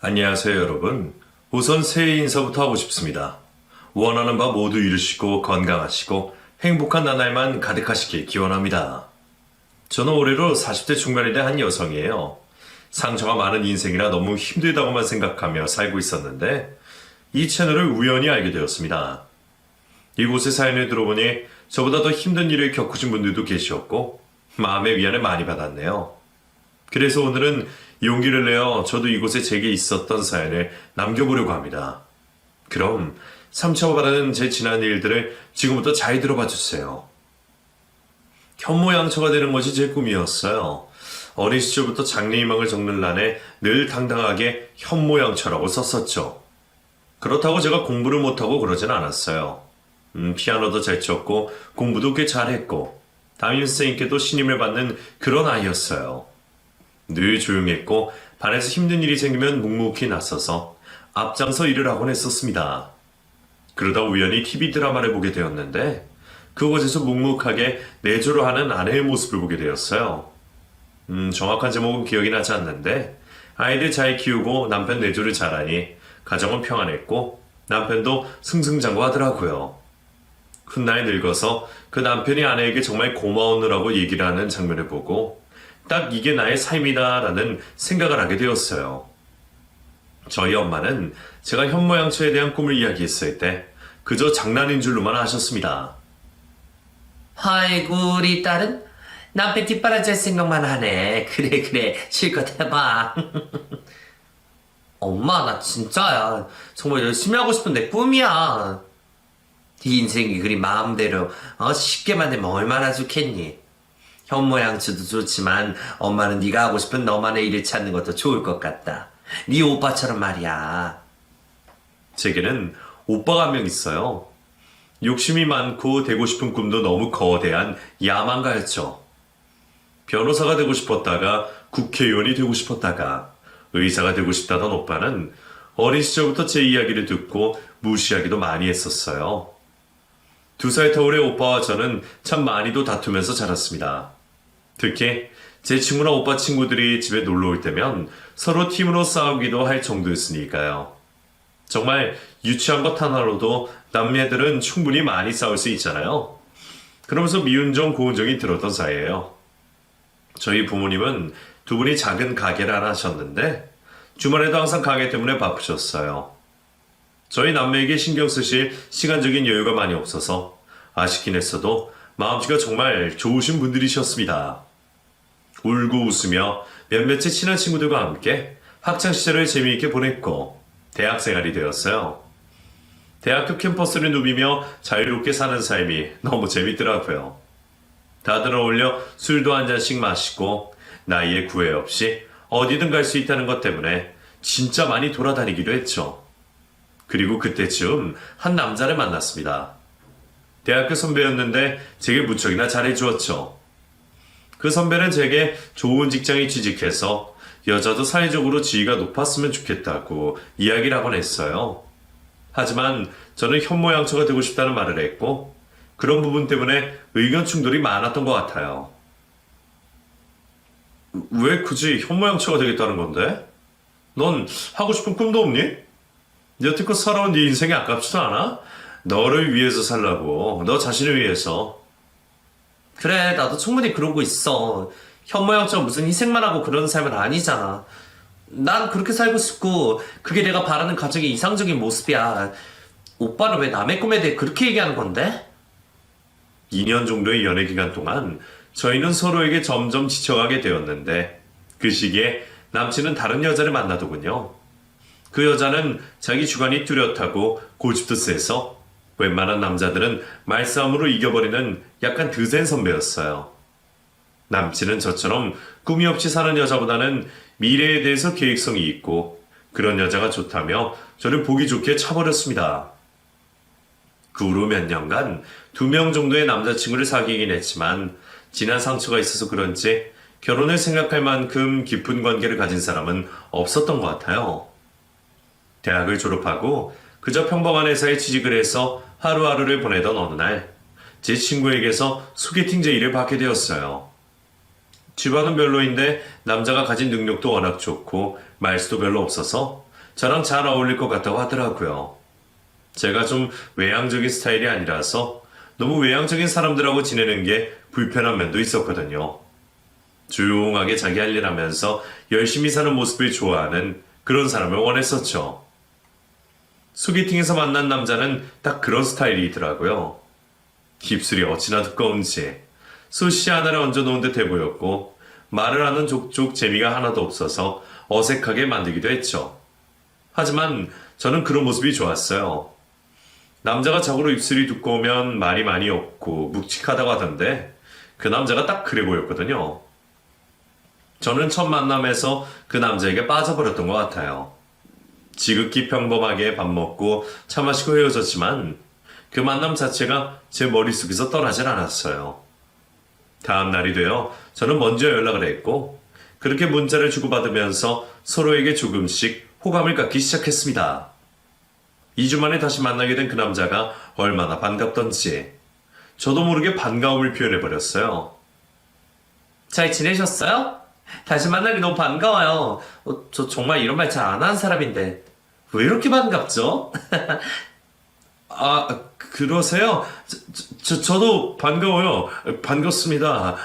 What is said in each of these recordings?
안녕하세요, 여러분. 우선 새해 인사부터 하고 싶습니다. 원하는 바 모두 이루시고 건강하시고 행복한 나날만 가득하시길 기원합니다. 저는 올해로 40대 중반이 된 한 여성이에요. 상처가 많은 인생이라 너무 힘들다고만 생각하며 살고 있었는데 이 채널을 우연히 알게 되었습니다. 이곳에 사연을 들어보니 저보다 더 힘든 일을 겪으신 분들도 계셨고 마음의 위안을 많이 받았네요. 그래서 오늘은 용기를 내어 저도 이곳에 제게 있었던 사연을 남겨보려고 합니다. 그럼 상처받은 제 지난 일들을 지금부터 잘 들어봐 주세요. 현모양처가 되는 것이 제 꿈이었어요. 어린 시절부터 장래희망을 적는 란에 늘 당당하게 현모양처라고 썼었죠. 그렇다고 제가 공부를 못하고 그러진 않았어요. 피아노도 잘 쳤고 공부도 꽤 잘했고 담임선생님께도 신임을 받는 그런 아이였어요. 늘 조용했고 반에서 힘든 일이 생기면 묵묵히 나서서 앞장서 일을 하곤 했었습니다. 그러다 우연히 TV 드라마를 보게 되었는데 그곳에서 묵묵하게 내조를 하는 아내의 모습을 보게 되었어요. 정확한 제목은 기억이 나지 않는데 아이들 잘 키우고 남편 내조를 잘하니 가정은 평안했고 남편도 승승장구하더라고요. 훗날 늙어서 그 남편이 아내에게 정말 고마웠느라고 얘기를 하는 장면을 보고 딱 이게 나의 삶이다라는 생각을 하게 되었어요. 저희 엄마는 제가 현모양처에 대한 꿈을 이야기했을 때 그저 장난인 줄로만 아셨습니다. 아이고 우리 딸은 남편 뒷바라지할 생각만 하네. 그래 실컷 해봐. 엄마 나 진짜야. 정말 열심히 하고 싶은 내 꿈이야. 네 인생이 그리 마음대로 쉽게 만들면 얼마나 좋겠니. 현모양처도 좋지만 엄마는 네가 하고 싶은 너만의 일을 찾는 것도 좋을 것 같다. 네 오빠처럼 말이야. 제게는 오빠가 한 명 있어요. 욕심이 많고 되고 싶은 꿈도 너무 거대한 야망가였죠. 변호사가 되고 싶었다가 국회의원이 되고 싶었다가 의사가 되고 싶다던 오빠는 어린 시절부터 제 이야기를 듣고 무시하기도 많이 했었어요. 2살 터울의 오빠와 저는 참 많이도 다투면서 자랐습니다. 특히 제 친구나 오빠 친구들이 집에 놀러 올 때면 서로 팀으로 싸우기도 할 정도였으니까요. 정말 유치한 것 하나로도 남매들은 충분히 많이 싸울 수 있잖아요. 그러면서 미운정 고운정이 들었던 사이예요. 저희 부모님은 두 분이 작은 가게를 하나 하셨는데 주말에도 항상 가게 때문에 바쁘셨어요. 저희 남매에게 신경 쓰실 시간적인 여유가 많이 없어서 아쉽긴 했어도 마음씨가 정말 좋으신 분들이셨습니다. 울고 웃으며 몇몇의 친한 친구들과 함께 학창시절을 재미있게 보냈고 대학생활이 되었어요. 대학교 캠퍼스를 누비며 자유롭게 사는 삶이 너무 재밌더라고요. 다들 어울려 술도 한 잔씩 마시고 나이에 구애 없이 어디든 갈 수 있다는 것 때문에 진짜 많이 돌아다니기도 했죠. 그리고 그때쯤 한 남자를 만났습니다. 대학교 선배였는데 제게 무척이나 잘해주었죠. 그 선배는 제게 좋은 직장에 취직해서 여자도 사회적으로 지위가 높았으면 좋겠다고 이야기를 하곤 했어요. 하지만 저는 현모양처가 되고 싶다는 말을 했고 그런 부분 때문에 의견 충돌이 많았던 것 같아요. 왜 굳이 현모양처가 되겠다는 건데? 넌 하고 싶은 꿈도 없니? 여태껏 살아온 네 인생이 아깝지도 않아? 너를 위해서 살라고. 너 자신을 위해서. 그래 나도 충분히 그러고 있어. 현모양처럼 무슨 희생만 하고 그러는 삶은 아니잖아. 난 그렇게 살고 싶고 그게 내가 바라는 가정의 이상적인 모습이야. 오빠는 왜 남의 꿈에 대해 그렇게 얘기하는 건데? 2년 정도의 연애 기간 동안 저희는 서로에게 점점 지쳐가게 되었는데 그 시기에 남친은 다른 여자를 만나더군요. 그 여자는 자기 주관이 뚜렷하고 고집도 세서 웬만한 남자들은 말싸움으로 이겨버리는 약간 드센 선배였어요. 남친은 저처럼 꿈이 없이 사는 여자보다는 미래에 대해서 계획성이 있고 그런 여자가 좋다며 저를 보기 좋게 차버렸습니다. 그 후로 몇 년간 2명 정도의 남자친구를 사귀긴 했지만 지난 상처가 있어서 그런지 결혼을 생각할 만큼 깊은 관계를 가진 사람은 없었던 것 같아요. 대학을 졸업하고 그저 평범한 회사에 취직을 해서 하루하루를 보내던 어느 날 제 친구에게서 소개팅 제의를 받게 되었어요. 집안은 별로인데 남자가 가진 능력도 워낙 좋고 말수도 별로 없어서 저랑 잘 어울릴 것 같다고 하더라고요. 제가 좀 외향적인 스타일이 아니라서 너무 외향적인 사람들하고 지내는 게 불편한 면도 있었거든요. 조용하게 자기 할 일 하면서 열심히 사는 모습을 좋아하는 그런 사람을 원했었죠. 소개팅에서 만난 남자는 딱 그런 스타일이더라고요. 입술이 어찌나 두꺼운지 숱이 하나를 얹어놓은 듯 해보였고 말을 하는 족족 재미가 하나도 없어서 어색하게 만들기도 했죠. 하지만 저는 그런 모습이 좋았어요. 남자가 자고로 입술이 두꺼우면 말이 많이 없고 묵직하다고 하던데 그 남자가 딱 그래 보였거든요. 저는 첫 만남에서 그 남자에게 빠져버렸던 것 같아요. 지극히 평범하게 밥 먹고 차 마시고 헤어졌지만 그 만남 자체가 제 머릿속에서 떠나질 않았어요. 다음 날이 되어 저는 먼저 연락을 했고 그렇게 문자를 주고받으면서 서로에게 조금씩 호감을 갖기 시작했습니다. 2주 만에 다시 만나게 된 그 남자가 얼마나 반갑던지 저도 모르게 반가움을 표현해버렸어요. 잘 지내셨어요? 다시 만나니 너무 반가워요. 저 정말 이런 말 잘 안 하는 사람인데 왜 이렇게 반갑죠? 아, 그러세요? 저도 반가워요. 반갑습니다.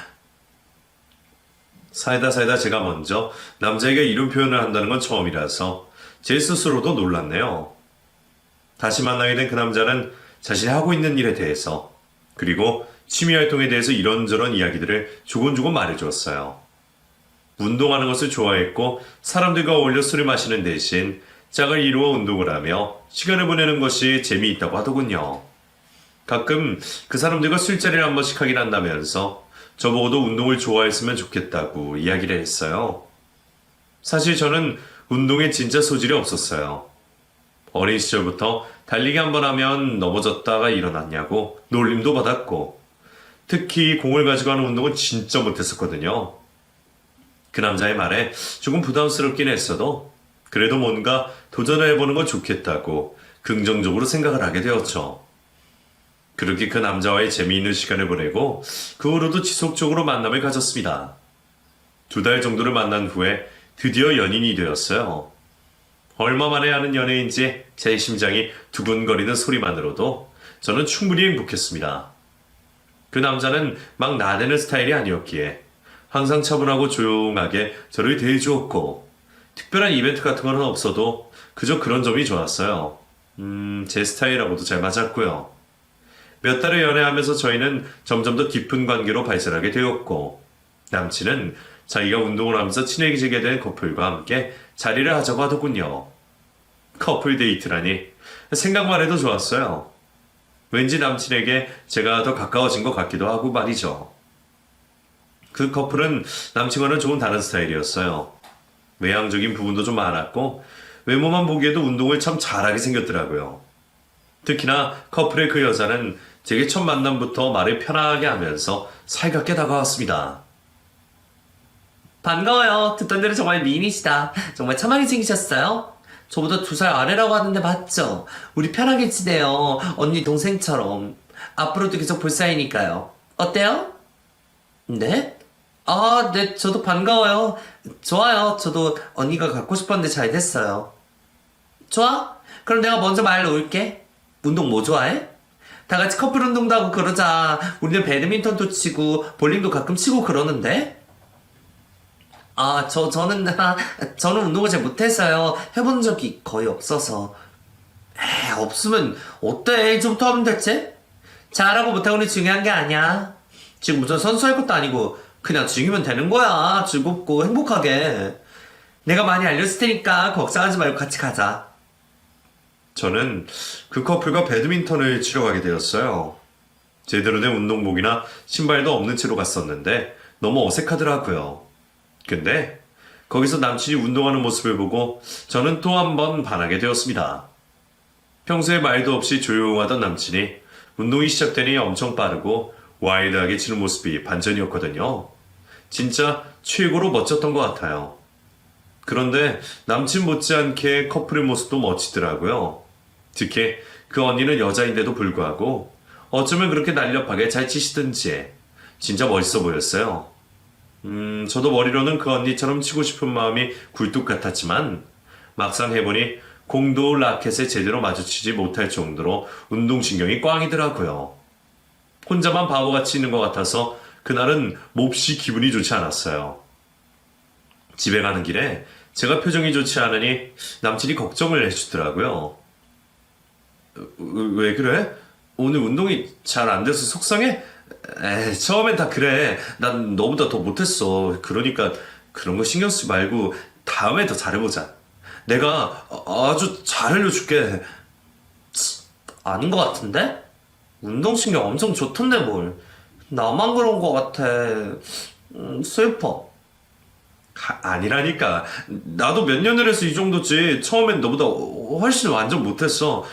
살다 제가 먼저 남자에게 이런 표현을 한다는 건 처음이라서 제 스스로도 놀랐네요. 다시 만나게 된 그 남자는 자신이 하고 있는 일에 대해서 그리고 취미 활동에 대해서 이런저런 이야기들을 조곤조곤 말해주었어요. 운동하는 것을 좋아했고 사람들과 어울려 술을 마시는 대신 짝을 이루어 운동을 하며 시간을 보내는 것이 재미있다고 하더군요. 가끔 그 사람들과 술자리를 한 번씩 하긴 한다면서 저보고도 운동을 좋아했으면 좋겠다고 이야기를 했어요. 사실 저는 운동에 진짜 소질이 없었어요. 어린 시절부터 달리기 한 번 하면 넘어졌다가 일어났냐고 놀림도 받았고 특히 공을 가지고 하는 운동은 진짜 못했었거든요. 그 남자의 말에 조금 부담스럽긴 했어도 그래도 뭔가 도전을 해보는 건 좋겠다고 긍정적으로 생각을 하게 되었죠. 그렇게 그 남자와의 재미있는 시간을 보내고 그 후로도 지속적으로 만남을 가졌습니다. 2달 정도를 만난 후에 드디어 연인이 되었어요. 얼마 만에 하는 연애인지 제 심장이 두근거리는 소리만으로도 저는 충분히 행복했습니다. 그 남자는 막 나대는 스타일이 아니었기에 항상 차분하고 조용하게 저를 대해주었고 특별한 이벤트 같은 건 없어도 그저 그런 점이 좋았어요. 제 스타일하고도 잘 맞았고요. 몇 달을 연애하면서 저희는 점점 더 깊은 관계로 발전하게 되었고 남친은 자기가 운동을 하면서 친해지게 된 커플과 함께 자리를 하자고 하더군요. 커플 데이트라니 생각만 해도 좋았어요. 왠지 남친에게 제가 더 가까워진 것 같기도 하고 말이죠. 그 커플은 남친과는 조금 다른 스타일이었어요. 외향적인 부분도 좀 많았고 외모만 보기에도 운동을 참 잘하게 생겼더라고요. 특히나 커플의 그 여자는 제게 첫 만남부터 말을 편하게 하면서 살갑게 다가왔습니다. 반가워요. 듣던 대로 정말 미인이시다. 정말 참하게 생기셨어요? 저보다 2살 아래라고 하는데 맞죠? 우리 편하게 지내요. 언니 동생처럼. 앞으로도 계속 볼 사이니까요. 어때요? 네? 아, 네, 저도 반가워요. 좋아요. 저도 언니가 갖고 싶었는데 잘 됐어요. 좋아? 그럼 내가 먼저 말 놓을게. 운동 뭐 좋아해? 다 같이 커플 운동도 하고 그러자. 우리는 배드민턴도 치고 볼링도 가끔 치고 그러는데? 저는 운동을 잘 못해서요. 해본 적이 거의 없어서. 없으면 어때? 이제부터 하면 됐지? 잘하고 못하고는 중요한 게 아니야. 지금 무슨 선수할 것도 아니고 그냥 즐기면 되는 거야. 즐겁고 행복하게. 내가 많이 알려줄 테니까 걱정하지 말고 같이 가자. 저는 그 커플과 배드민턴을 치러 가게 되었어요. 제대로 된 운동복이나 신발도 없는 채로 갔었는데 너무 어색하더라고요. 근데 거기서 남친이 운동하는 모습을 보고 저는 또 한 번 반하게 되었습니다. 평소에 말도 없이 조용하던 남친이 운동이 시작되니 엄청 빠르고 와일드하게 치는 모습이 반전이었거든요. 진짜 최고로 멋졌던 것 같아요. 그런데 남친 못지않게 커플의 모습도 멋지더라고요. 특히 그 언니는 여자인데도 불구하고 어쩌면 그렇게 날렵하게 잘 치시든지 진짜 멋있어 보였어요. 저도 머리로는 그 언니처럼 치고 싶은 마음이 굴뚝 같았지만 막상 해보니 공도 라켓에 제대로 마주치지 못할 정도로 운동신경이 꽝이더라고요. 혼자만 바보같이 있는 것 같아서 그날은 몹시 기분이 좋지 않았어요. 집에 가는 길에 제가 표정이 좋지 않으니 남친이 걱정을 해주더라고요. 왜 그래? 오늘 운동이 잘 안 돼서 속상해? 처음엔 다 그래. 난 너보다 더 못했어. 그러니까 그런 거 신경 쓰지 말고 다음에 더 잘해보자. 내가 아주 잘 알려줄게. 아닌 것 같은데? 운동신경 엄청 좋던데 뭘. 나만 그런 것 같아. 슬퍼. 아니라니까. 나도 몇 년을 해서 이 정도지. 처음엔 너보다 훨씬 완전 못했어.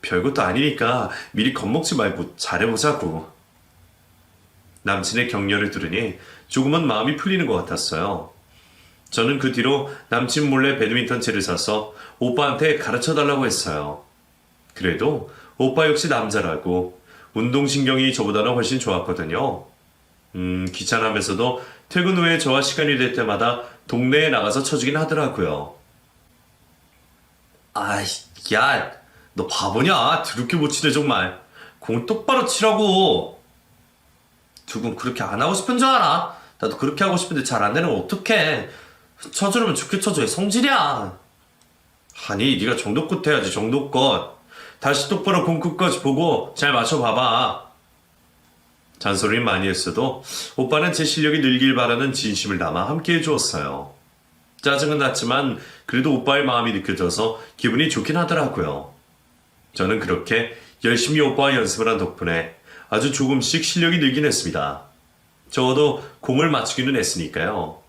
별것도 아니니까 미리 겁먹지 말고 잘해보자고. 남친의 격려를 들으니 조금은 마음이 풀리는 것 같았어요. 저는 그 뒤로 남친 몰래 배드민턴 채를 사서 오빠한테 가르쳐달라고 했어요. 그래도 오빠 역시 남자라고 운동신경이 저보다는 훨씬 좋았거든요. 귀찮으면서도 퇴근 후에 저와 시간이 될 때마다 동네에 나가서 쳐주긴 하더라고요. 아이, 야, 너 바보냐? 드럽게 못 치네 정말. 공 똑바로 치라고. 두근 그렇게 안 하고 싶은 줄 알아? 나도 그렇게 하고 싶은데 잘 안 되는 거 어떡해. 쳐주려면 좋게 쳐줘야 성질이야. 아니 네가 정도껏 해야지 정도껏. 다시 똑바로 공 끝까지 보고 잘 맞춰봐봐. 잔소리는 많이 했어도 오빠는 제 실력이 늘길 바라는 진심을 담아 함께 해주었어요. 짜증은 났지만 그래도 오빠의 마음이 느껴져서 기분이 좋긴 하더라고요. 저는 그렇게 열심히 오빠와 연습을 한 덕분에 아주 조금씩 실력이 늘긴 했습니다. 적어도 공을 맞추기는 했으니까요.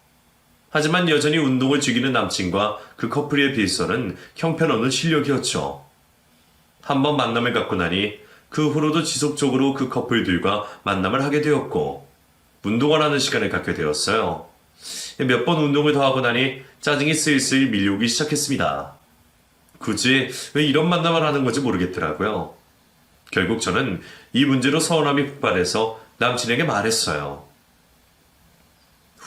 하지만 여전히 운동을 즐기는 남친과 그 커플에 비해서는 형편없는 실력이었죠. 한번 만남을 갖고 나니 그 후로도 지속적으로 그 커플들과 만남을 하게 되었고 운동을 하는 시간을 갖게 되었어요. 몇 번 운동을 더 하고 나니 짜증이 슬슬 밀려오기 시작했습니다. 굳이 왜 이런 만남을 하는 건지 모르겠더라고요. 결국 저는 이 문제로 서운함이 폭발해서 남친에게 말했어요.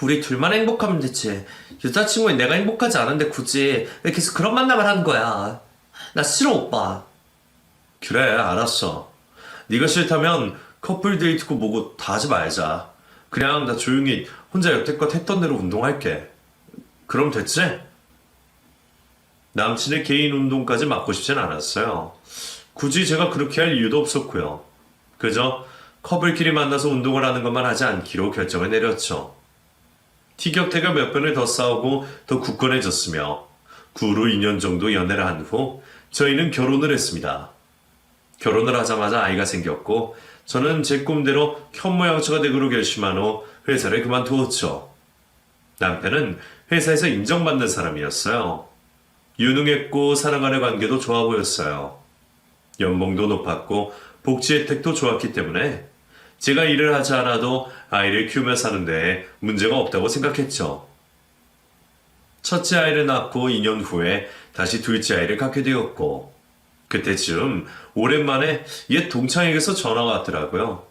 우리 둘만 행복하면 됐지. 여자친구인 내가 행복하지 않은데 굳이 왜 계속 그런 만남을 하는 거야. 나 싫어, 오빠. 그래 알았어. 네가 싫다면 커플 데이트고 뭐고 다 하지 말자. 그냥 나 조용히 혼자 여태껏 했던 대로 운동할게. 그럼 됐지? 남친의 개인 운동까지 맡고 싶진 않았어요. 굳이 제가 그렇게 할 이유도 없었고요. 그저 커플끼리 만나서 운동을 하는 것만 하지 않기로 결정을 내렸죠. 티격태격 몇 번을 더 싸우고 더 굳건해졌으며 그 후로 2년 정도 연애를 한 후 저희는 결혼을 했습니다. 결혼을 하자마자 아이가 생겼고 저는 제 꿈대로 현모양처가 되기로 결심한 후 회사를 그만두었죠. 남편은 회사에서 인정받는 사람이었어요. 유능했고 사람 간의 관계도 좋아 보였어요. 연봉도 높았고 복지 혜택도 좋았기 때문에 제가 일을 하지 않아도 아이를 키우며 사는 데에 문제가 없다고 생각했죠. 첫째 아이를 낳고 2년 후에 다시 둘째 아이를 갖게 되었고 그때쯤 오랜만에 옛 동창에게서 전화가 왔더라고요.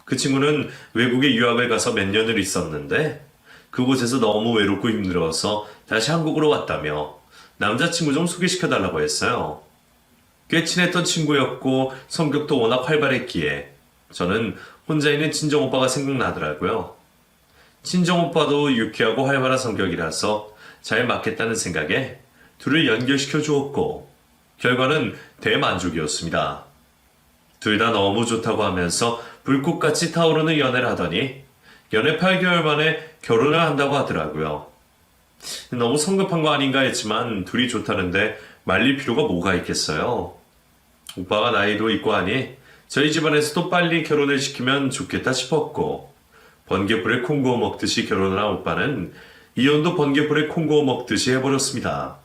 그 친구는 외국에 유학을 가서 몇 년을 있었는데 그곳에서 너무 외롭고 힘들어서 다시 한국으로 왔다며 남자친구 좀 소개시켜달라고 했어요. 꽤 친했던 친구였고 성격도 워낙 활발했기에 저는 혼자 있는 친정오빠가 생각나더라고요. 친정오빠도 유쾌하고 활발한 성격이라서 잘 맞겠다는 생각에 둘을 연결시켜 주었고 결과는 대만족이었습니다. 둘 다 너무 좋다고 하면서 불꽃같이 타오르는 연애를 하더니 연애 8개월 만에 결혼을 한다고 하더라고요. 너무 성급한 거 아닌가 했지만 둘이 좋다는데 말릴 필요가 뭐가 있겠어요. 오빠가 나이도 있고 하니 저희 집안에서도 빨리 결혼을 시키면 좋겠다 싶었고 번개불에 콩 구워 먹듯이 결혼을 한 오빠는 이혼도 번개불에 콩 구워 먹듯이 해버렸습니다.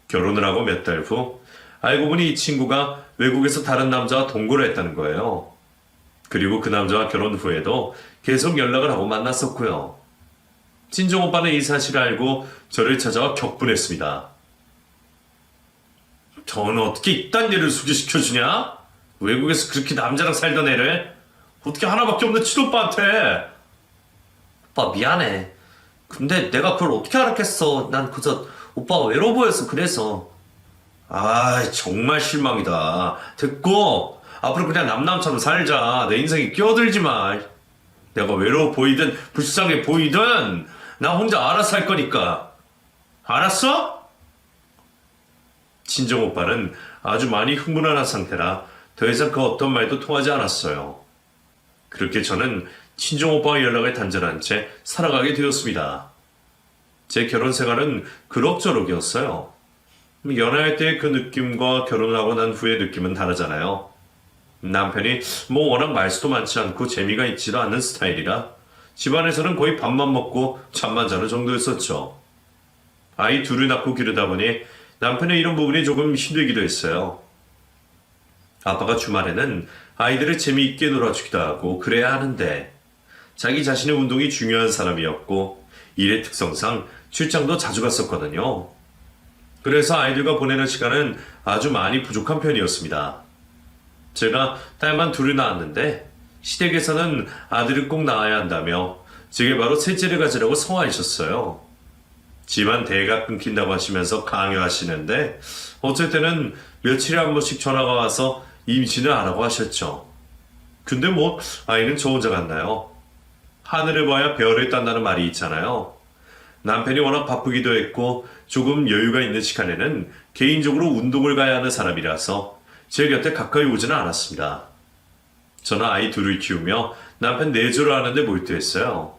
결혼을 하고 몇 달 후 알고 보니 이 친구가 외국에서 다른 남자와 동거를 했다는 거예요. 그리고 그 남자와 결혼 후에도 계속 연락을 하고 만났었고요. 친정오빠는 이 사실을 알고 저를 찾아와 격분했습니다. 저는 어떻게 이딴 일을 소개시켜주냐? 외국에서 그렇게 남자랑 살던 애를 어떻게 하나밖에 없는 친오빠한테. 오빠 미안해. 근데 내가 그걸 어떻게 알았겠어. 난 그저 오빠가 외로워 보여서 그래서. 아, 정말 실망이다. 됐고, 앞으로 그냥 남남처럼 살자. 내 인생에 끼어들지 마. 내가 외로워 보이든 불쌍해 보이든 나 혼자 알아서 할 거니까. 알았어? 친정 오빠는 아주 많이 흥분한 상태라 더 이상 그 어떤 말도 통하지 않았어요. 그렇게 저는 친정 오빠와 연락을 단절한 채 살아가게 되었습니다. 제 결혼 생활은 그럭저럭이었어요. 연애할 때 그 느낌과 결혼하고 난 후의 느낌은 다르잖아요. 남편이 워낙 말수도 많지 않고 재미가 있지도 않는 스타일이라 집안에서는 거의 밥만 먹고 잠만 자는 정도였었죠. 아이 둘을 낳고 기르다 보니 남편의 이런 부분이 조금 힘들기도 했어요. 아빠가 주말에는 아이들을 재미있게 놀아주기도 하고 그래야 하는데 자기 자신의 운동이 중요한 사람이었고 일의 특성상 출장도 자주 갔었거든요. 그래서 아이들과 보내는 시간은 아주 많이 부족한 편이었습니다. 제가 딸만 둘을 낳았는데 시댁에서는 아들을 꼭 낳아야 한다며 제게 바로 셋째를 가지라고 성화하셨어요. 집안 대가 끊긴다고 하시면서 강요하시는데 어쩔 때는 며칠에 한 번씩 전화가 와서 임신을 하라고 하셨죠. 근데 아이는 저 혼자 같나요? 하늘을 봐야 별을 딴다는 말이 있잖아요. 남편이 워낙 바쁘기도 했고 조금 여유가 있는 시간에는 개인적으로 운동을 가야 하는 사람이라서 제 곁에 가까이 오지는 않았습니다. 저는 아이 둘을 키우며 남편 내조를 하는데 몰두했어요.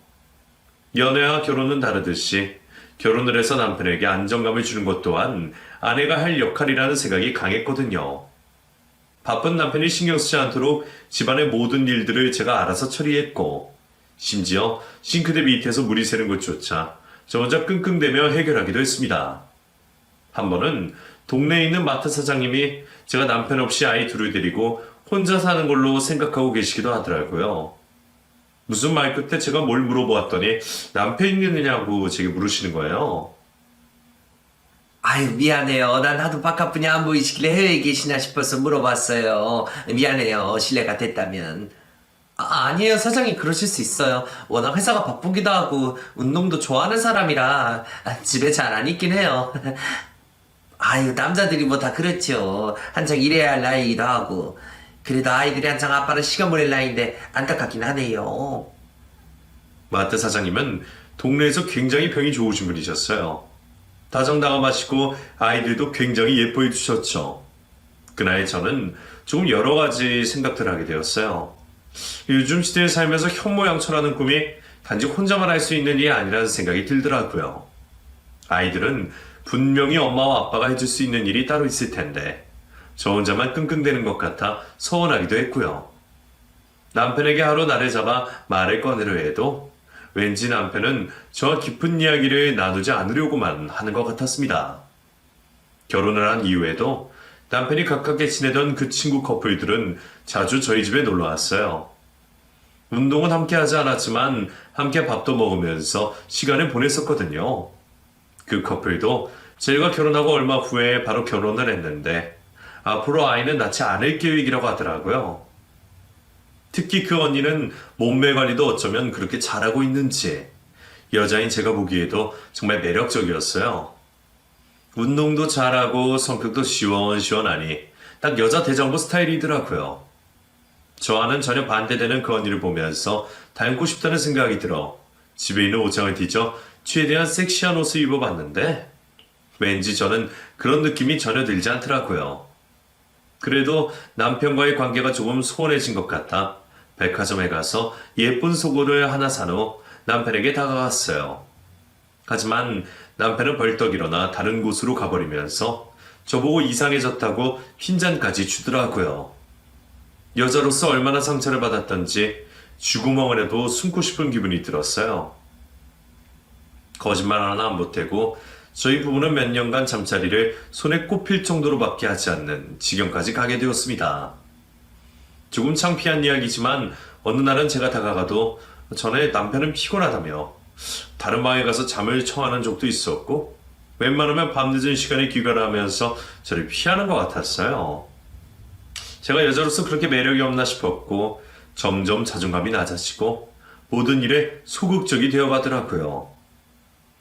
연애와 결혼은 다르듯이 결혼을 해서 남편에게 안정감을 주는 것 또한 아내가 할 역할이라는 생각이 강했거든요. 바쁜 남편이 신경 쓰지 않도록 집안의 모든 일들을 제가 알아서 처리했고 심지어 싱크대 밑에서 물이 새는 것조차 저 혼자 끙끙대며 해결하기도 했습니다. 한 번은 동네에 있는 마트 사장님이 제가 남편 없이 아이 둘을 데리고 혼자 사는 걸로 생각하고 계시기도 하더라고요. 무슨 말 끝에 제가 뭘 물어보았더니 남편이 있느냐고 제게 물으시는 거예요. 아유, 미안해요. 난 하도 바깥분이 안 보이시길래 해외에 계시나 싶어서 물어봤어요. 미안해요. 실례가 됐다면. 아니에요. 사장님 그러실 수 있어요. 워낙 회사가 바쁘기도 하고 운동도 좋아하는 사람이라 집에 잘 안 있긴 해요. 아유, 남자들이 다 그렇죠. 한창 일해야 할 나이기도 하고. 그래도 아이들이 한창 아빠랑 시간 보낼 나이인데 안타깝긴 하네요. 마트 사장님은 동네에서 굉장히 병이 좋으신 분이셨어요. 다정다감하시고 아이들도 굉장히 예뻐해 주셨죠. 그날 저는 조금 여러 가지 생각들을 하게 되었어요. 요즘 시대에 살면서 현모양처라는 꿈이 단지 혼자만 할 수 있는 일이 아니라는 생각이 들더라고요. 아이들은 분명히 엄마와 아빠가 해줄 수 있는 일이 따로 있을 텐데 저 혼자만 끙끙대는 것 같아 서운하기도 했고요. 남편에게 하루 날을 잡아 말을 꺼내려 해도 왠지 남편은 저와 깊은 이야기를 나누지 않으려고만 하는 것 같았습니다. 결혼을 한 이후에도 남편이 가깝게 지내던 그 친구 커플들은 자주 저희 집에 놀러 왔어요. 운동은 함께 하지 않았지만 함께 밥도 먹으면서 시간을 보냈었거든요. 그 커플도 제가 결혼하고 얼마 후에 바로 결혼을 했는데 앞으로 아이는 낳지 않을 계획이라고 하더라고요. 특히 그 언니는 몸매 관리도 어쩌면 그렇게 잘하고 있는지 여자인 제가 보기에도 정말 매력적이었어요. 운동도 잘하고 성격도 시원시원하니 딱 여자 대장부 스타일이더라고요. 저와는 전혀 반대되는 그 언니를 보면서 닮고 싶다는 생각이 들어 집에 있는 옷장을 뒤져 최대한 섹시한 옷을 입어봤는데 왠지 저는 그런 느낌이 전혀 들지 않더라고요. 그래도 남편과의 관계가 조금 소원해진 것 같아 백화점에 가서 예쁜 속옷을 하나 산 후 남편에게 다가갔어요. 하지만 남편은 벌떡 일어나 다른 곳으로 가버리면서 저보고 이상해졌다고 흰잔까지 주더라고요. 여자로서 얼마나 상처를 받았던지 쥐구멍을 해도 숨고 싶은 기분이 들었어요. 거짓말 하나 안 보태고 저희 부부는 몇 년간 잠자리를 손에 꼽힐 정도로밖에 하지 않는 지경까지 가게 되었습니다. 조금 창피한 이야기지만 어느 날은 제가 다가가도 전에 남편은 피곤하다며 다른 방에 가서 잠을 청하는 적도 있었고 웬만하면 밤늦은 시간에 귀가를 하면서 저를 피하는 것 같았어요. 제가 여자로서 그렇게 매력이 없나 싶었고 점점 자존감이 낮아지고 모든 일에 소극적이 되어가더라고요.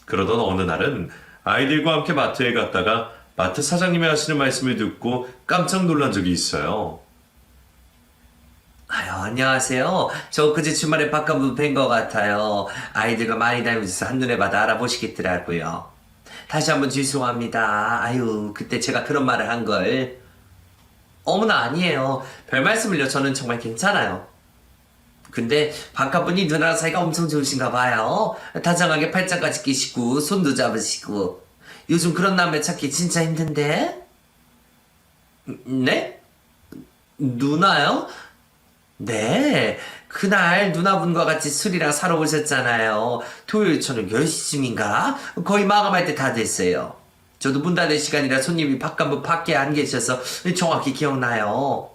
그러던 어느 날은 아이들과 함께 마트에 갔다가 마트 사장님이 하시는 말씀을 듣고 깜짝 놀란 적이 있어요. 아유, 안녕하세요. 저 그제 주말에 바깥문 뵌것 같아요. 아이들과 많이 다니면서 한눈에 봐도 알아보시겠더라고요. 다시 한번 죄송합니다. 아유, 그때 제가 그런 말을 한 걸. 어머나, 아니에요. 별 말씀을요. 저는 정말 괜찮아요. 근데 바깥분이 누나랑 사이가 엄청 좋으신가 봐요. 다정하게 팔짱까지 끼시고 손도 잡으시고. 요즘 그런 남매 찾기 진짜 힘든데? 네? 누나요? 네, 그날 누나분과 같이 술이랑 사러 오셨잖아요. 토요일 저녁 10시쯤인가? 거의 마감할 때 다 됐어요. 저도 문 닫을 시간이라 손님이 바깥문 밖에 안 계셔서 정확히 기억나요.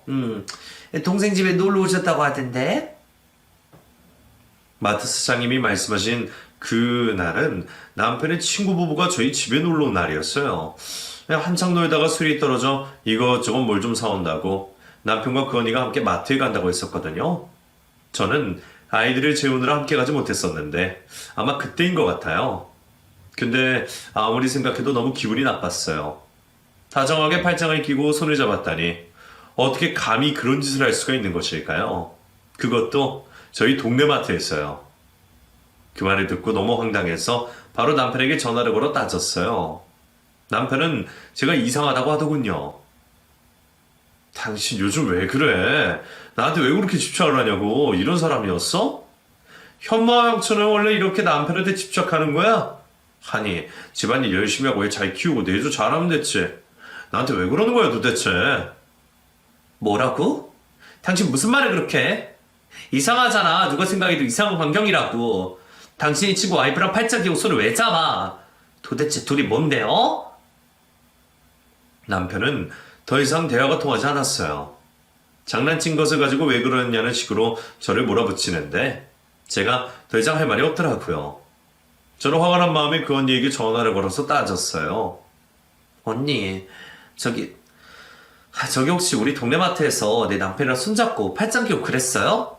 동생 집에 놀러 오셨다고 하던데? 마트 사장님이 말씀하신 그날은 남편의 친구 부부가 저희 집에 놀러 온 날이었어요. 한창 놀다가 술이 떨어져 이것저것 뭘 좀 사온다고 남편과 그 언니가 함께 마트에 간다고 했었거든요. 저는 아이들을 재우느라 함께 가지 못했었는데 아마 그때인 것 같아요. 근데 아무리 생각해도 너무 기분이 나빴어요. 다정하게 팔짱을 끼고 손을 잡았다니 어떻게 감히 그런 짓을 할 수가 있는 것일까요? 그것도 저희 동네 마트에서요. 그 말을 듣고 너무 황당해서 바로 남편에게 전화를 걸어 따졌어요. 남편은 제가 이상하다고 하더군요. 당신 요즘 왜 그래? 나한테 왜 그렇게 집착을 하냐고. 이런 사람이었어? 현모와 형처는 원래 이렇게 남편한테 집착하는 거야? 아니, 집안일 열심히 하고 애 잘 키우고 내조 잘하면 됐지. 나한테 왜 그러는 거야 도대체? 뭐라고? 당신 무슨 말을 그렇게 해? 이상하잖아. 누가 생각해도 이상한 광경이라고. 당신이 친구 와이프랑 팔짱 끼고 손을 왜 잡아? 도대체 둘이 뭔데, 어? 남편은 더 이상 대화가 통하지 않았어요. 장난친 것을 가지고 왜 그러냐는 식으로 저를 몰아붙이는데 제가 더 이상 할 말이 없더라고요. 저는 화가 난 마음에 그 언니에게 전화를 걸어서 따졌어요. 언니, 저기 혹시 우리 동네 마트에서 내 남편이랑 손잡고 팔짱 끼고 그랬어요?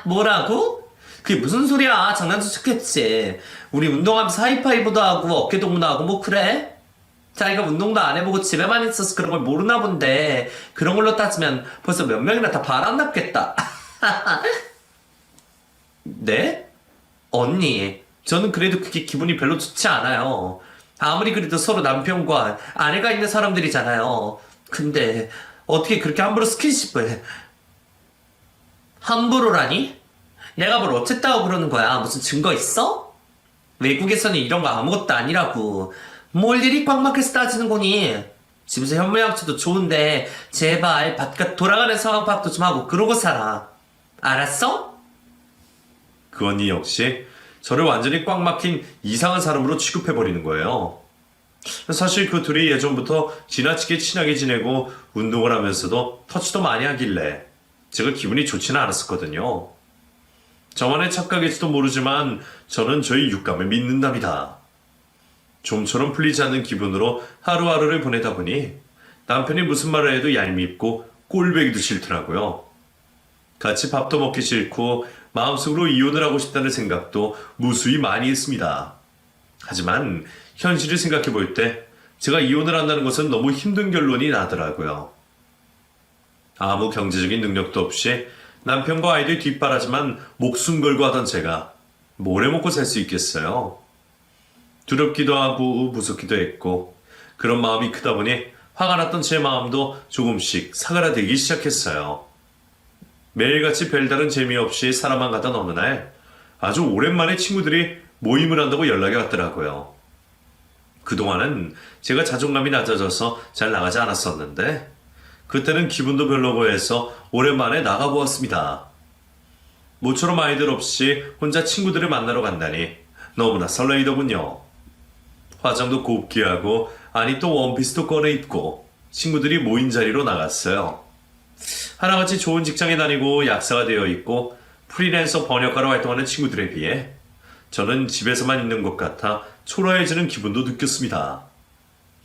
뭐라고? 그게 무슨 소리야? 장난도 쳤겠지. 우리 운동하면서 하이파이브도 하고 어깨 동무도 하고 뭐 그래? 자기가 운동도 안 해보고 집에만 있어서 그런 걸 모르나 본데 그런 걸로 따지면 벌써 몇 명이나 다 바람났겠다. 네? 언니, 저는 그래도 그게 기분이 별로 좋지 않아요. 아무리 그래도 서로 남편과 아내가 있는 사람들이잖아요. 근데 어떻게 그렇게 함부로 스킨십을... 함부로라니? 내가 뭘 어쨌다고 그러는 거야? 무슨 증거 있어? 외국에서는 이런 거 아무것도 아니라고. 뭘 일이 꽉 막혀서 따지는 거니? 집에서 현모양처도 좋은데 제발 바깥 돌아가는 상황 파악도 좀 하고 그러고 살아. 알았어? 그 언니 역시 저를 완전히 꽉 막힌 이상한 사람으로 취급해버리는 거예요. 사실 그 둘이 예전부터 지나치게 친하게 지내고 운동을 하면서도 터치도 많이 하길래 제가 기분이 좋지는 않았었거든요. 저만의 착각일지도 모르지만 저는 저희 육감을 믿는답니다. 좀처럼 풀리지 않는 기분으로 하루하루를 보내다 보니 남편이 무슨 말을 해도 얄밉고 꼴배기도 싫더라고요. 같이 밥도 먹기 싫고 마음속으로 이혼을 하고 싶다는 생각도 무수히 많이 했습니다. 하지만 현실을 생각해 볼 때 제가 이혼을 한다는 것은 너무 힘든 결론이 나더라고요. 아무 경제적인 능력도 없이 남편과 아이들 뒷바라지만 목숨 걸고 하던 제가 뭘 해먹고 살 수 있겠어요? 두렵기도 하고 무섭기도 했고 그런 마음이 크다 보니 화가 났던 제 마음도 조금씩 사그라들기 시작했어요. 매일같이 별다른 재미없이 살아만 가던 어느 날 아주 오랜만에 친구들이 모임을 한다고 연락이 왔더라고요. 그동안은 제가 자존감이 낮아져서 잘 나가지 않았었는데 그때는 기분도 별로고 해서 오랜만에 나가보았습니다. 모처럼 아이들 없이 혼자 친구들을 만나러 간다니 너무나 설레이더군요. 화장도 곱게 하고 아니 또 원피스도 꺼내 입고 친구들이 모인 자리로 나갔어요. 하나같이 좋은 직장에 다니고 약사가 되어 있고 프리랜서 번역가로 활동하는 친구들에 비해 저는 집에서만 있는 것 같아 초라해지는 기분도 느꼈습니다.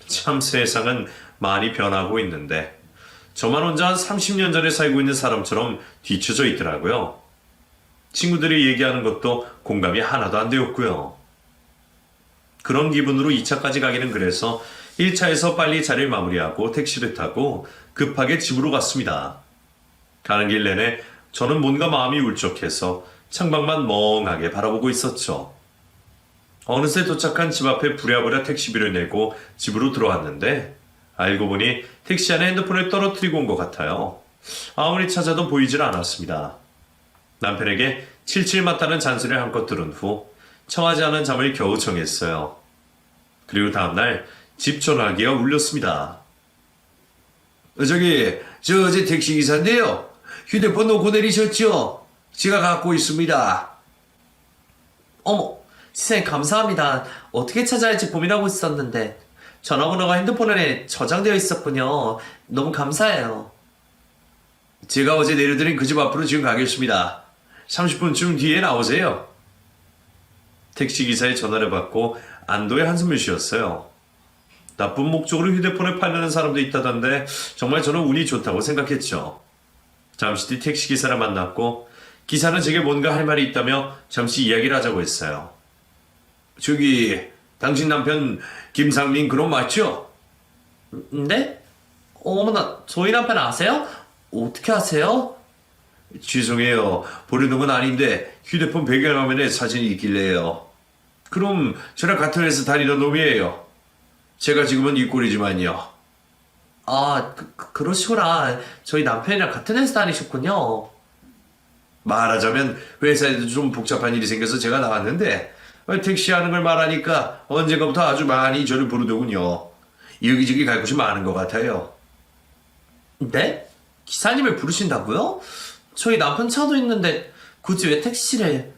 참 세상은 많이 변하고 있는데 저만 혼자 한 30년 전에 살고 있는 사람처럼 뒤처져 있더라고요. 친구들이 얘기하는 것도 공감이 하나도 안 되었고요. 그런 기분으로 2차까지 가기는 그래서 1차에서 빨리 자리를 마무리하고 택시를 타고 급하게 집으로 갔습니다. 가는 길 내내 저는 뭔가 마음이 울적해서 창밖만 멍하게 바라보고 있었죠. 어느새 도착한 집 앞에 부랴부랴 택시비를 내고 집으로 들어왔는데 알고 보니 택시 안에 핸드폰을 떨어뜨리고 온 것 같아요. 아무리 찾아도 보이질 않았습니다. 남편에게 칠칠 맞다는 잔소리를 한껏 들은 후 청하지 않은 잠을 겨우 청했어요. 그리고 다음날 집 전화기가 울렸습니다. 저 어제 택시기사인데요. 휴대폰 놓고 내리셨죠? 제가 갖고 있습니다. 어머, 세상에 감사합니다. 어떻게 찾아야 할지 고민하고 있었는데 전화번호가 핸드폰에 저장되어 있었군요. 너무 감사해요. 제가 어제 내려드린 그 집 앞으로 지금 가겠습니다. 30분쯤 뒤에 나오세요. 택시기사의 전화를 받고 안도의 한숨을 쉬었어요. 나쁜 목적으로 휴대폰을 팔려는 사람도 있다던데 정말 저는 운이 좋다고 생각했죠. 잠시 뒤 택시기사를 만났고 기사는 제게 뭔가 할 말이 있다며 잠시 이야기를 하자고 했어요. 저기 당신 남편 김상민 그럼 맞죠? 네? 어머나, 저희 남편 아세요? 어떻게 아세요? 죄송해요. 보려는 건 아닌데 휴대폰 배경화면에 사진이 있길래요. 그럼 저랑 같은 회사 다니던 놈이에요. 제가 지금은 이 꼴이지만요. 아, 그러시구나. 저희 남편이랑 같은 회사 다니셨군요. 말하자면 회사에도 좀 복잡한 일이 생겨서 제가 나왔는데 택시 하는 걸 말하니까 언젠가부터 아주 많이 저를 부르더군요. 여기저기 갈 곳이 많은 것 같아요. 네? 기사님을 부르신다고요? 저희 남편 차도 있는데 굳이 왜 택시를...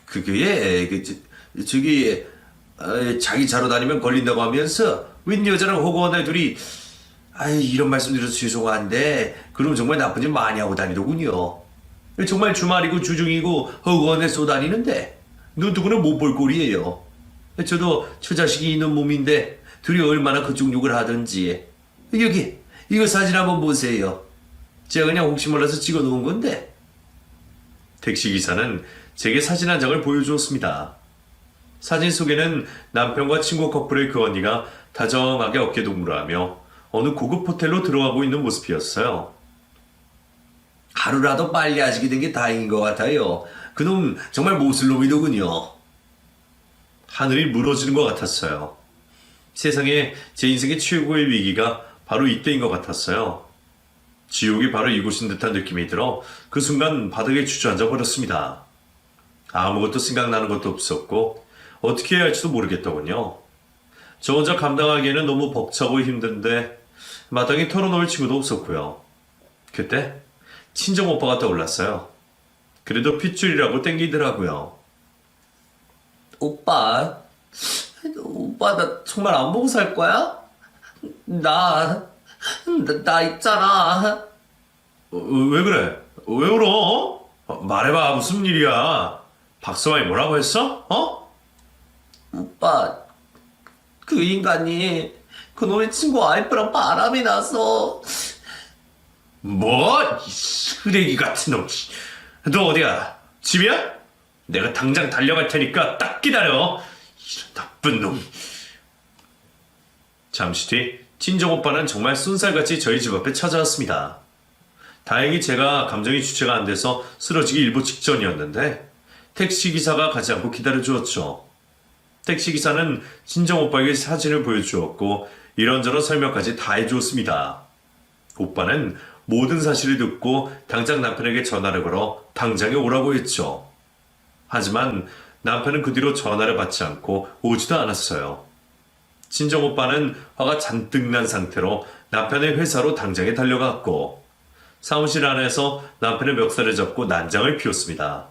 그게 저기 자기 차로 다니면 걸린다고 하면서 웬 여자랑 허구한 애 둘이 이런 말씀드려서 죄송한데 그럼 정말 나쁜 짓 많이 하고 다니더군요. 정말 주말이고 주중이고 허구한 애 쏘다니는데 누구는 못 볼 꼴이에요. 저도 저 자식이 있는 몸인데 둘이 얼마나 그쪽 욕을 하든지. 여기 이거 사진 한번 보세요. 제가 그냥 혹시 몰라서 찍어 놓은 건데. 택시기사는 제게 사진 한 장을 보여주었습니다. 사진 속에는 남편과 친구 커플의 그 언니가 다정하게 어깨동무를 하며 어느 고급 호텔로 들어가고 있는 모습이었어요. 하루라도 빨리 아시게 된 게 다행인 것 같아요. 그놈 정말 못쓸 놈이더군요. 하늘이 무너지는 것 같았어요. 세상에 제 인생의 최고의 위기가 바로 이때인 것 같았어요. 지옥이 바로 이곳인 듯한 느낌이 들어 그 순간 바닥에 주저앉아 버렸습니다. 아무것도 생각나는 것도 없었고 어떻게 해야 할지도 모르겠더군요. 저 혼자 감당하기에는 너무 벅차고 힘든데 마땅히 털어놓을 친구도 없었고요. 그때 친정 오빠가 떠올랐어요. 그래도 핏줄이라고 땡기더라고요. 오빠, 나 정말 안 보고 살 거야? 나 있잖아. 왜 그래? 왜 울어? 말해봐, 무슨 일이야? 박서방이 뭐라고 했어? 오빠, 그 인간이 그놈의 친구 와이프랑 바람이 나서. 뭐? 이 쓰레기 같은 놈. 너 어디야? 집이야? 내가 당장 달려갈 테니까 딱 기다려. 이런 나쁜 놈. 잠시 뒤 친정 오빠는 정말 쏜살같이 저희 집 앞에 찾아왔습니다. 다행히 제가 감정이 주체가 안 돼서 쓰러지기 일보 직전이었는데 택시기사가 가지 않고 기다려주었죠. 택시기사는 친정 오빠에게 사진을 보여주었고 이런저런 설명까지 다 해주었습니다. 오빠는 모든 사실을 듣고 당장 남편에게 전화를 걸어 당장에 오라고 했죠. 하지만 남편은 그 뒤로 전화를 받지 않고 오지도 않았어요. 친정 오빠는 화가 잔뜩 난 상태로 남편의 회사로 당장에 달려갔고 사무실 안에서 남편의 멱살을 잡고 난장을 피웠습니다.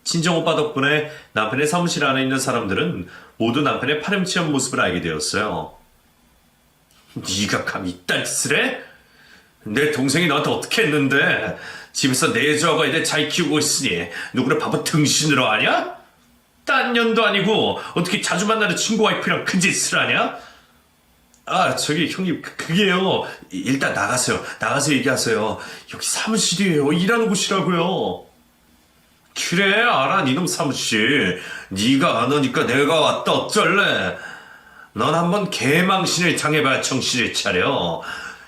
친정 오빠 덕분에 남편의 사무실 안에 있는 사람들은 모두 남편의 파렴치한 모습을 알게 되었어요. 네가 감히 이딴 짓을 해? 내 동생이 너한테 어떻게 했는데 집에서 내조하고 애들 잘 키우고 있으니 누구를 바보 등신으로 하냐? 딴 년도 아니고 어떻게 자주 만나는 친구 와이프랑 그 짓을 하냐? 저기 형님 그게요. 일단 나가세요. 나가서 얘기하세요. 여기 사무실이에요. 일하는 곳이라고요. 그래, 알아, 니놈 사무실. 네가 안 오니까 내가 왔다 어쩔래? 넌 한번 개망신을 당해봐야 정신을 차려.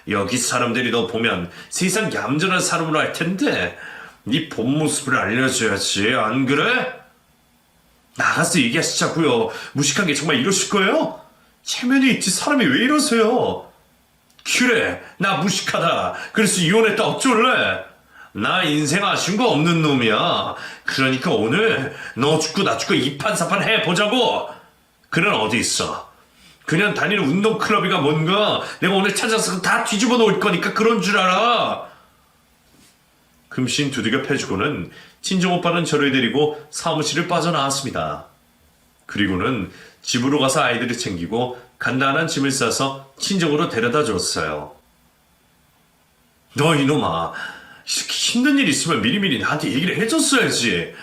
여기 사람들이 너 보면 세상 얌전한 사람으로 할 텐데 네 본 모습을 알려줘야지, 안 그래? 나가서 얘기하시자고요. 무식한 게 정말 이러실 거예요? 체면이 있지 사람이 왜 이러세요? 그래, 나 무식하다. 그래서 이혼했다 어쩔래? 나 인생 아쉬운 거 없는 놈이야. 그러니까 오늘 너 죽고 나 죽고 이판사판 해보자고. 그는 어디 있어? 그냥 다니는 운동클럽이가 뭔가. 내가 오늘 찾아서 다 뒤집어 놓을 거니까 그런 줄 알아. 금신 두들겨 패주고는 친정오빠는 저를 데리고 사무실을 빠져나왔습니다. 그리고는 집으로 가서 아이들을 챙기고 간단한 짐을 싸서 친정으로 데려다 줬어요. 너 이놈아, 이렇게 힘든 일 있으면 미리미리 나한테 얘기를 해줬어야지.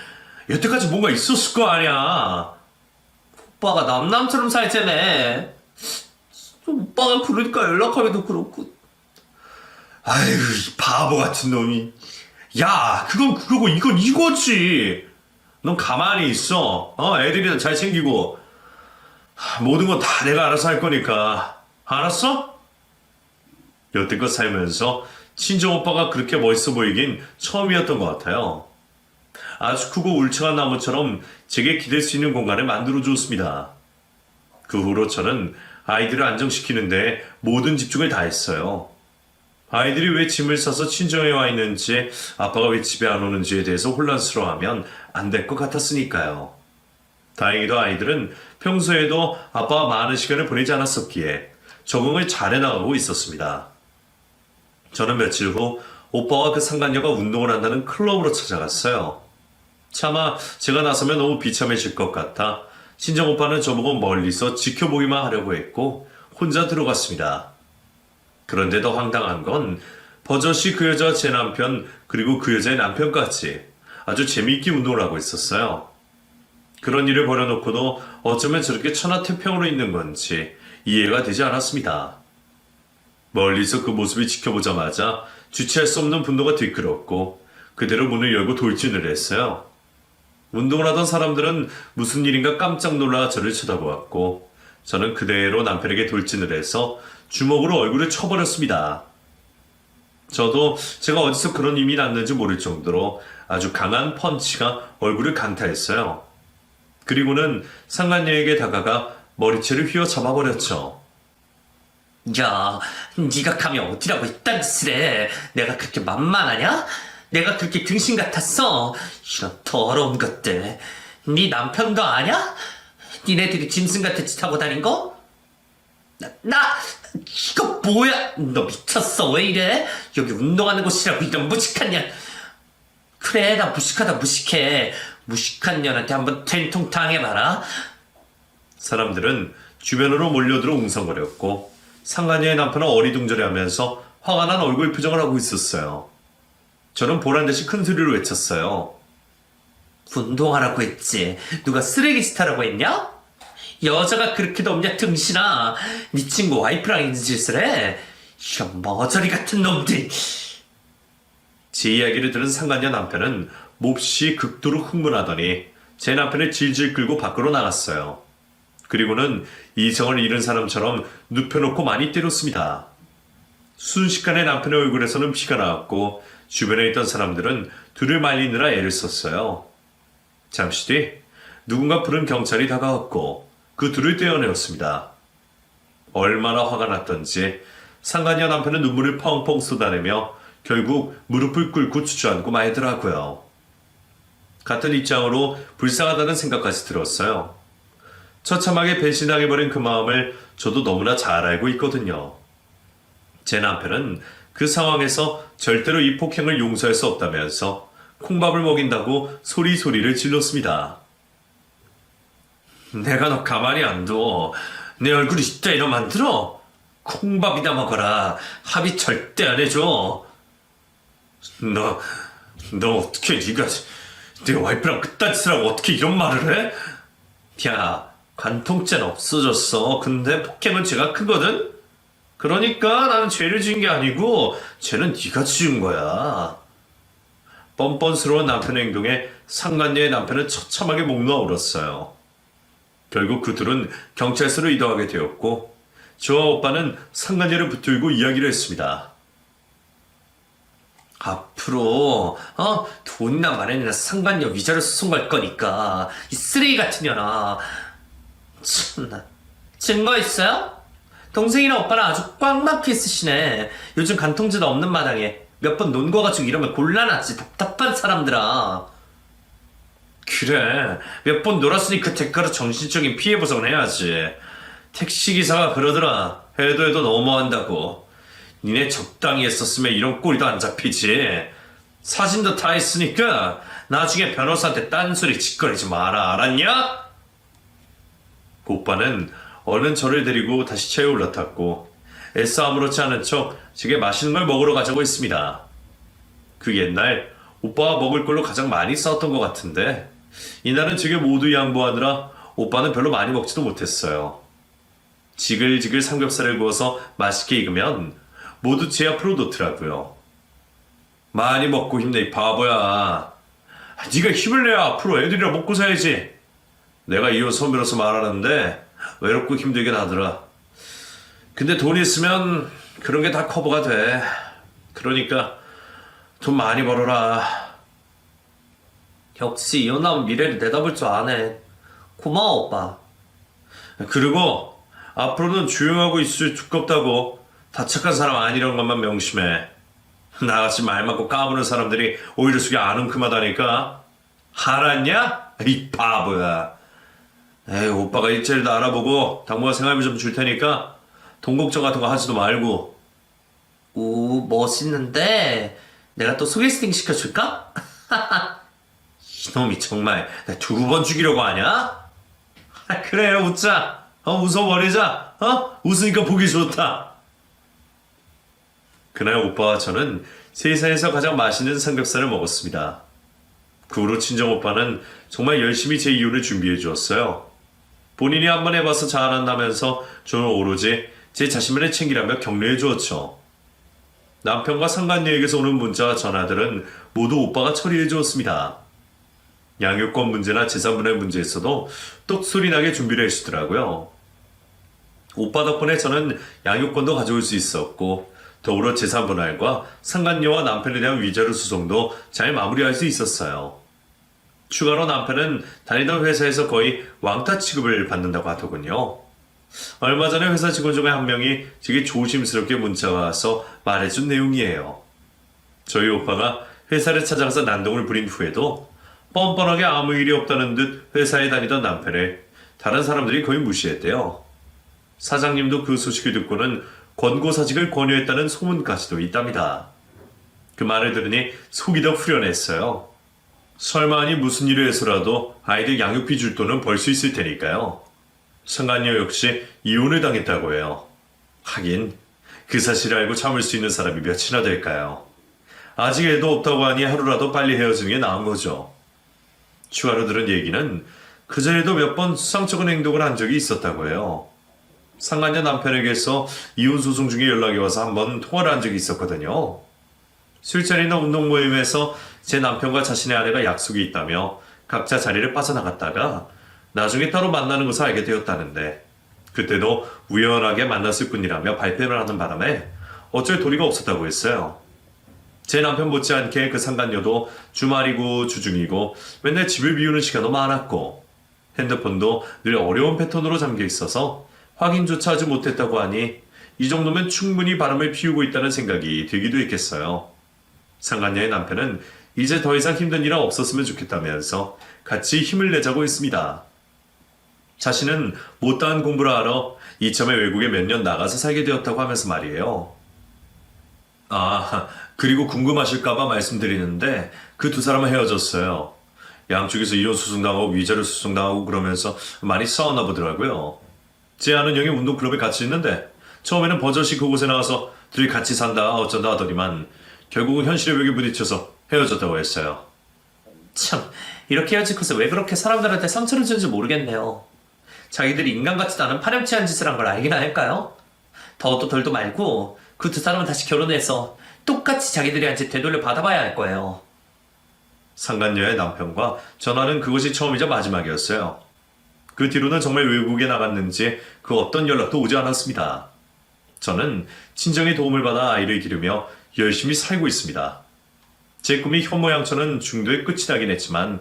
여태까지 뭔가 있었을 거 아니야. 오빠가 남남처럼 살잖아. 오빠가 그러니까 연락하기도 그렇고. 아이고, 이 바보 같은 놈이. 야, 그건 그거고 이건 이거지. 넌 가만히 있어. 애들이나 잘 챙기고. 모든 건 다 내가 알아서 할 거니까. 알았어? 여태껏 살면서 친정오빠가 그렇게 멋있어 보이긴 처음이었던 것 같아요. 아주 크고 울창한 나무처럼 제게 기댈 수 있는 공간을 만들어주었습니다. 그 후로 저는 아이들을 안정시키는데 모든 집중을 다했어요. 아이들이 왜 짐을 싸서 친정에 와 있는지, 아빠가 왜 집에 안 오는지에 대해서 혼란스러워하면 안 될 것 같았으니까요. 다행히도 아이들은 평소에도 아빠와 많은 시간을 보내지 않았었기에 적응을 잘 해나가고 있었습니다. 저는 며칠 후 오빠와 그 상간녀가 운동을 한다는 클럽으로 찾아갔어요. 차마 제가 나서면 너무 비참해질 것 같아 친정오빠는 저보고 멀리서 지켜보기만 하려고 했고 혼자 들어갔습니다. 그런데 더 황당한 건 버젓이 그 여자와 제 남편 그리고 그 여자의 남편까지 아주 재미있게 운동을 하고 있었어요. 그런 일을 벌여놓고도 어쩌면 저렇게 천하태평으로 있는 건지 이해가 되지 않았습니다. 멀리서 그 모습을 지켜보자마자 주체할 수 없는 분노가 뒤끓었고 그대로 문을 열고 돌진을 했어요. 운동을 하던 사람들은 무슨 일인가 깜짝 놀라 저를 쳐다보았고 저는 그대로 남편에게 돌진을 해서 주먹으로 얼굴을 쳐버렸습니다. 저도 제가 어디서 그런 힘이 났는지 모를 정도로 아주 강한 펀치가 얼굴을 강타했어요. 그리고는 상간녀에게 다가가 머리채를 휘어잡아버렸죠. 야, 네가 감히 어디라고 이딴 짓을 해. 내가 그렇게 만만하냐? 내가 그렇게 등신 같았어? 이런 더러운 것들. 네 남편도 아냐? 니네들이 짐승 같은 짓 하고 다닌 거? 이거 뭐야? 너 미쳤어? 왜 이래? 여기 운동하는 곳이라고 이런 무식한 년. 그래, 나 무식하다 무식해. 무식한 년한테 한번 된통 당해봐라. 사람들은 주변으로 몰려들어 웅성거렸고 상간녀의 남편은 어리둥절해하면서 화가 난 얼굴 표정을 하고 있었어요. 저는 보란듯이 큰 소리로 외쳤어요. 운동하라고 했지. 누가 쓰레기 짓 하라고 했냐? 여자가 그렇게도 없냐 등신아. 네 친구 와이프랑 있는 짓을 해. 이런 머저리 같은 놈들. 제 이야기를 들은 상간녀 남편은 몹시 극도로 흥분하더니 제 남편을 질질 끌고 밖으로 나갔어요. 그리고는 이성을 잃은 사람처럼 눕혀놓고 많이 때렸습니다. 순식간에 남편의 얼굴에서는 피가 나왔고 주변에 있던 사람들은 둘을 말리느라 애를 썼어요. 잠시 뒤 누군가 부른 경찰이 다가왔고 그 둘을 떼어내었습니다. 얼마나 화가 났던지 상간녀 남편은 눈물을 펑펑 쏟아내며 결국 무릎을 꿇고 주저앉고 말더라고요. 같은 입장으로 불쌍하다는 생각까지 들었어요. 처참하게 배신당해버린 그 마음을 저도 너무나 잘 알고 있거든요. 제 남편은 그 상황에서 절대로 이 폭행을 용서할 수 없다면서 콩밥을 먹인다고 소리소리를 질렀습니다. 내가 너 가만히 안 둬. 내 얼굴이 이따위로 만들어? 콩밥이나 먹어라. 합의 절대 안 해줘. 너 어떻게 네가 내 와이프랑 그딴 짓을 하고 어떻게 이런 말을 해? 야, 관통죄는 없어졌어. 근데 폭행은 죄가 크거든? 그러니까 나는 죄를 지은 게 아니고 죄는 네가 지은 거야. 뻔뻔스러운 남편의 행동에 상간녀의 남편은 처참하게 목 놓아 울었어요. 결국 그 둘은 경찰서로 이동하게 되었고 저와 오빠는 상간녀를 붙들고 이야기를 했습니다. 앞으로 돈이나 마련이나 상관녀 위자료 소송할 거니까 이 쓰레기 같은 년아. 참나. 증거 있어요? 동생이랑 오빠랑 아주 꽉 막혀 있으시네. 요즘 간통죄도 없는 마당에 몇 번 논거가지고 이러면 곤란하지. 답답한 사람들아. 그래, 몇 번 놀았으니 그 대가로 정신적인 피해 보상을 해야지. 택시기사가 그러더라. 해도 너무한다고. 니네 적당히 했었으면 이런 꼴도 안 잡히지. 사진도 다 했으니까 나중에 변호사한테 딴소리 짓거리지 마라. 알았냐? 오빠는 얼른 저를 데리고 다시 차에 올라탔고 애써 아무렇지 않은 척 제게 맛있는 걸 먹으러 가자고 했습니다. 그 옛날 오빠와 먹을 걸로 가장 많이 싸웠던 것 같은데 이날은 제게 모두 양보하느라 오빠는 별로 많이 먹지도 못했어요. 지글지글 삼겹살을 구워서 맛있게 익으면 모두 제 앞으로 놓더라고요. 많이 먹고 힘내 이 바보야. 네가 힘을 내야 앞으로 애들이랑 먹고 살지. 내가 이혼 소멸로서 말하는데 외롭고 힘들게 하더라. 근데 돈 있으면 그런 게 다 커버가 돼. 그러니까 돈 많이 벌어라. 역시 이혼하면 미래를 내다볼 줄 아네. 고마워 오빠. 그리고 앞으로는 조용하고 있을 두껍다고 다 착한 사람 아니란 것만 명심해. 나같이 말 많고 까부는 사람들이 오히려 속이 안 웅큼하다니까. 알았냐? 이 바보야. 에이, 오빠가 일자리도 알아보고 당분간 생활비 좀 줄 테니까 돈 걱정 같은 거 하지도 말고. 오, 멋있는데 내가 또 소개팅 시켜줄까? 이놈이 정말 나 2번 죽이려고 하냐? 그래 웃자. 웃어버리자. 웃으니까 보기 좋다. 그날 오빠와 저는 세상에서 가장 맛있는 삼겹살을 먹었습니다. 그 후로 친정 오빠는 정말 열심히 제 이혼을 준비해 주었어요. 본인이 한번 해봐서 잘한다면서 저는 오로지 제 자신만을 챙기라며 격려해 주었죠. 남편과 상간녀에게서 오는 문자와 전화들은 모두 오빠가 처리해 주었습니다. 양육권 문제나 재산분할 문제에서도 똑소리나게 준비를 해주더라고요. 오빠 덕분에 저는 양육권도 가져올 수 있었고 더불어 재산분할과 상간녀와 남편에 대한 위자료 소송도 잘 마무리할 수 있었어요. 추가로 남편은 다니던 회사에서 거의 왕따 취급을 받는다고 하더군요. 얼마 전에 회사 직원 중에 한 명이 제게 조심스럽게 문자가 와서 말해준 내용이에요. 저희 오빠가 회사를 찾아가서 난동을 부린 후에도 뻔뻔하게 아무 일이 없다는 듯 회사에 다니던 남편을 다른 사람들이 거의 무시했대요. 사장님도 그 소식을 듣고는 권고사직을 권유했다는 소문까지도 있답니다. 그 말을 들으니 속이 더 후련했어요. 설마니 무슨 일을 해서라도 아이들 양육비 줄 돈은 벌 수 있을 테니까요. 상간녀 역시 이혼을 당했다고 해요. 하긴 그 사실을 알고 참을 수 있는 사람이 몇이나 될까요? 아직 애도 없다고 하니 하루라도 빨리 헤어지는 게 나은 거죠. 추가로 들은 얘기는 그전에도 몇 번 수상쩍은 행동을 한 적이 있었다고 해요. 상간녀 남편에게서 이혼 소송 중에 연락이 와서 한번 통화를 한 적이 있었거든요. 술자리나 운동 모임에서 제 남편과 자신의 아내가 약속이 있다며 각자 자리를 빠져나갔다가 나중에 따로 만나는 것을 알게 되었다는데 그때도 우연하게 만났을 뿐이라며 발뺌을 하는 바람에 어쩔 도리가 없었다고 했어요. 제 남편 못지않게 그 상간녀도 주말이고 주중이고 맨날 집을 비우는 시간도 많았고 핸드폰도 늘 어려운 패턴으로 잠겨 있어서 확인조차 하지 못했다고 하니 이 정도면 충분히 바람을 피우고 있다는 생각이 들기도 했겠어요. 상간녀의 남편은 이제 더 이상 힘든 일은 없었으면 좋겠다면서 같이 힘을 내자고 했습니다. 자신은 못다한 공부를 하러 이참에 외국에 몇 년 나가서 살게 되었다고 하면서 말이에요. 그리고 궁금하실까봐 말씀드리는데 그 두 사람은 헤어졌어요. 양쪽에서 이혼 소송당하고 위자료 소송당하고 그러면서 많이 싸웠나 보더라고요. 제 아는 형이 운동클럽에 같이 있는데 처음에는 버젓이 그곳에 나와서 둘이 같이 산다 어쩐다 하더니만 결국은 현실의 벽에 부딪혀서 헤어졌다고 했어요. 참, 이렇게 헤어지고서 왜 그렇게 사람들한테 상처를 주는지 모르겠네요. 자기들이 인간 같지도 않은 파렴치한 짓을 한 걸 알기나 할까요? 더도 덜도 말고 그 두 사람은 다시 결혼해서 똑같이 자기들이 한 짓 되돌려 받아봐야 할 거예요. 상간녀의 남편과 전화는 그것이 처음이자 마지막이었어요. 그 뒤로는 정말 외국에 나갔는지 그 어떤 연락도 오지 않았습니다. 저는 친정의 도움을 받아 아이를 기르며 열심히 살고 있습니다. 제 꿈이 현모양처는 중도의 끝이 나긴 했지만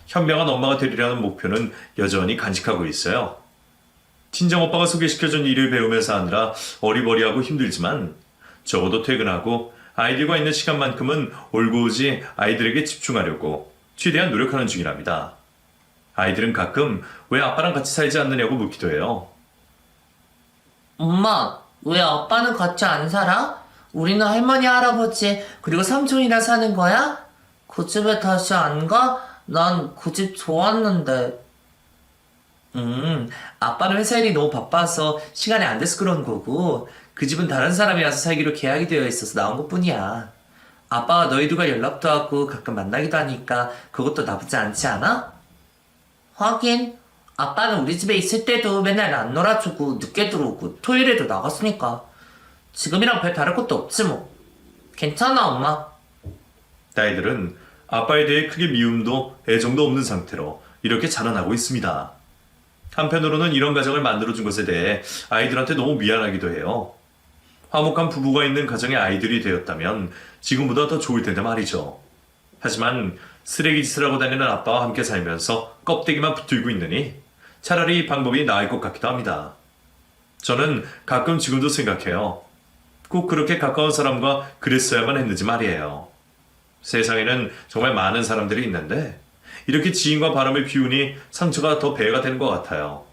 현명한 엄마가 되리라는 목표는 여전히 간직하고 있어요. 친정오빠가 소개시켜준 일을 배우면서 하느라 어리버리하고 힘들지만 적어도 퇴근하고 아이들과 있는 시간만큼은 올고오지 아이들에게 집중하려고 최대한 노력하는 중이랍니다. 아이들은 가끔 왜 아빠랑 같이 살지 않느냐고 묻기도 해요. 엄마, 왜 아빠는 같이 안 살아? 우리는 할머니, 할아버지, 그리고 삼촌이랑 사는 거야? 그 집에 다시 안 가? 난 그 집 좋았는데. 아빠는 회사 일이 너무 바빠서 시간이 안 돼서 그런 거고, 그 집은 다른 사람이 와서 살기로 계약이 되어 있어서 나온 것 뿐이야. 아빠가 너희들과 연락도 하고 가끔 만나기도 하니까 그것도 나쁘지 않지 않아? 하긴, 아빠는 우리 집에 있을 때도 맨날 안 놀아주고 늦게 들어오고 토요일에도 나갔으니까 지금이랑 별 다를 것도 없지 뭐. 괜찮아, 엄마. 아이들은 아빠에 대해 크게 미움도 애정도 없는 상태로 이렇게 자라나고 있습니다. 한편으로는 이런 가정을 만들어준 것에 대해 아이들한테 너무 미안하기도 해요. 화목한 부부가 있는 가정의 아이들이 되었다면 지금보다 더 좋을 텐데 말이죠. 하지만 쓰레기 짓을 하고 다니는 아빠와 함께 살면서 껍데기만 붙들고 있느니 차라리 이 방법이 나을 것 같기도 합니다. 저는 가끔 지금도 생각해요. 꼭 그렇게 가까운 사람과 그랬어야만 했는지 말이에요. 세상에는 정말 많은 사람들이 있는데 이렇게 지인과 바람을 피우니 상처가 더 배가 되는 것 같아요.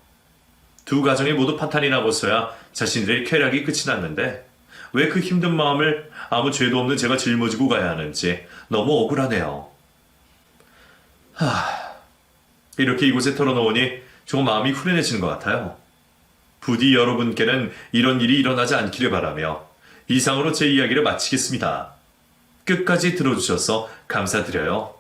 두 가정이 모두 파탄이 나고서야 자신들의 쾌락이 끝이 났는데 왜 그 힘든 마음을 아무 죄도 없는 제가 짊어지고 가야 하는지 너무 억울하네요. 이렇게 이곳에 털어놓으니 조금 마음이 후련해지는 것 같아요. 부디 여러분께는 이런 일이 일어나지 않기를 바라며 이상으로 제 이야기를 마치겠습니다. 끝까지 들어주셔서 감사드려요.